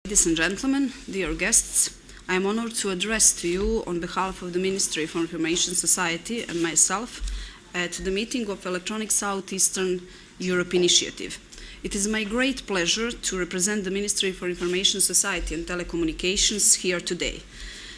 Ladies and gentlemen, dear guests, I am honored to address to you on behalf of the Ministry for Information Society and myself at the meeting of Electronic Southeastern Europe Initiative. It is my great pleasure to represent the Ministry for Information Society and Telecommunications here today.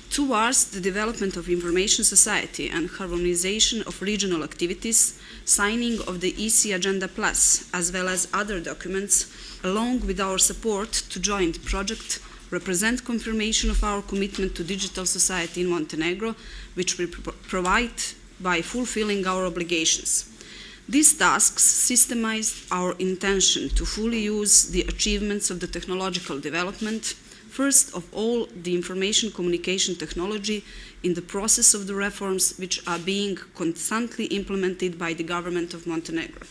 Towards the development of information society and harmonization of regional activities, signing of the eSEE Agenda Plus, as well as other documents, along with our support to joint project, represent confirmation of our commitment to digital society in Montenegro, which we provide by fulfilling our obligations. These tasks systemize our intention to fully use the achievements of the technological development, first of all, the information communication technology in the process of the reforms which are being constantly implemented by the government of Montenegro.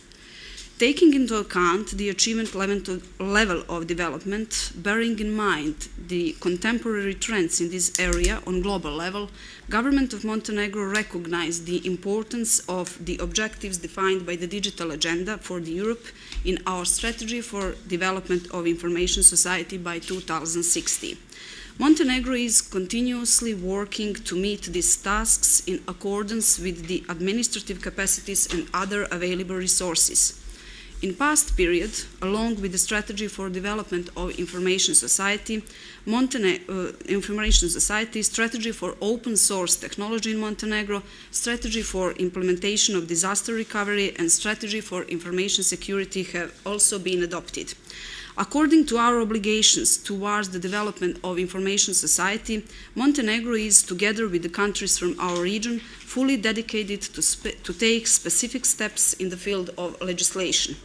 Taking into account the achievement level of development, bearing in mind the contemporary trends in this area on global level, Government of Montenegro recognized the importance of the objectives defined by the digital agenda for Europe in our strategy for development of information society by 2060. Montenegro is continuously working to meet these tasks in accordance with the administrative capacities and other available resources. In past period, along with the strategy for development of information society, strategy for open source technology in Montenegro, strategy for implementation of disaster recovery, and strategy for information security have also been adopted. According to our obligations towards the development of information society, Montenegro is, together with the countries from our region, fully dedicated to take specific steps in the field of legislation.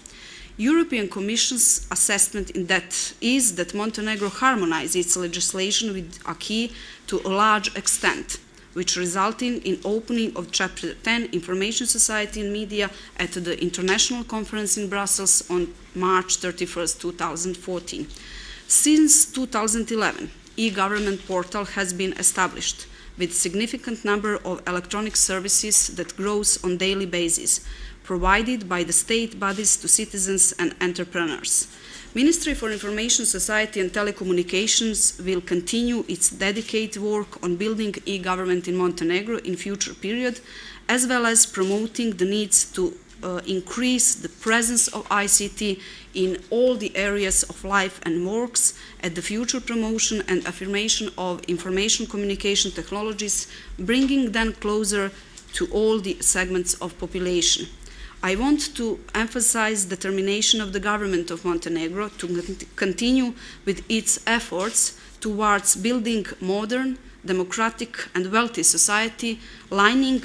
European Commission's assessment in that is that Montenegro harmonized its legislation with acquis to a large extent, which resulted in opening of Chapter 10 Information Society and Media at the International Conference in Brussels on March 31, 2014. Since 2011, e-government portal has been established with significant number of electronic services that grows on daily basis, provided by the state bodies to citizens and entrepreneurs. Ministry for Information Society and Telecommunications will continue its dedicated work on building e-government in Montenegro in future period, as well as promoting the needs to increase the presence of ICT in all the areas of life and works at the future promotion and affirmation of information communication technologies, bringing them closer to all the segments of population. I want to emphasize the determination of the government of Montenegro to continue with its efforts towards building modern, democratic and wealthy society, lining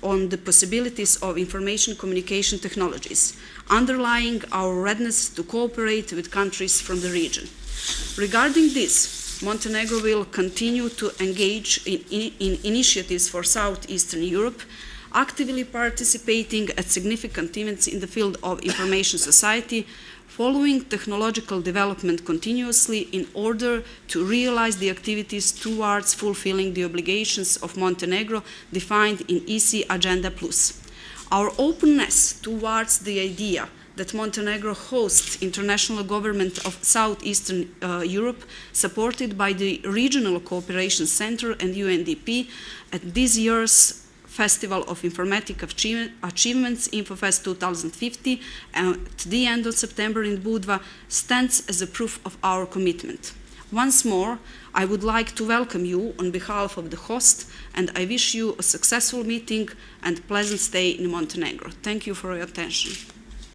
on the possibilities of information communication technologies, underlying our readiness to cooperate with countries from the region. Regarding this, Montenegro will continue to engage in initiatives for Southeastern Europe, actively participating at significant events in the field of information society, following technological development continuously in order to realize the activities towards fulfilling the obligations of Montenegro defined in eSEE Agenda Plus. Our openness towards the idea that Montenegro hosts international government of Southeastern Europe, supported by the Regional Cooperation Center and UNDP at this year's Festival of Informatic Achievements, InfoFest 2050, at the end of September in Budva, stands as a proof of our commitment. Once more, I would like to welcome you on behalf of the host, and I wish you a successful meeting and pleasant stay in Montenegro. Thank you for your attention.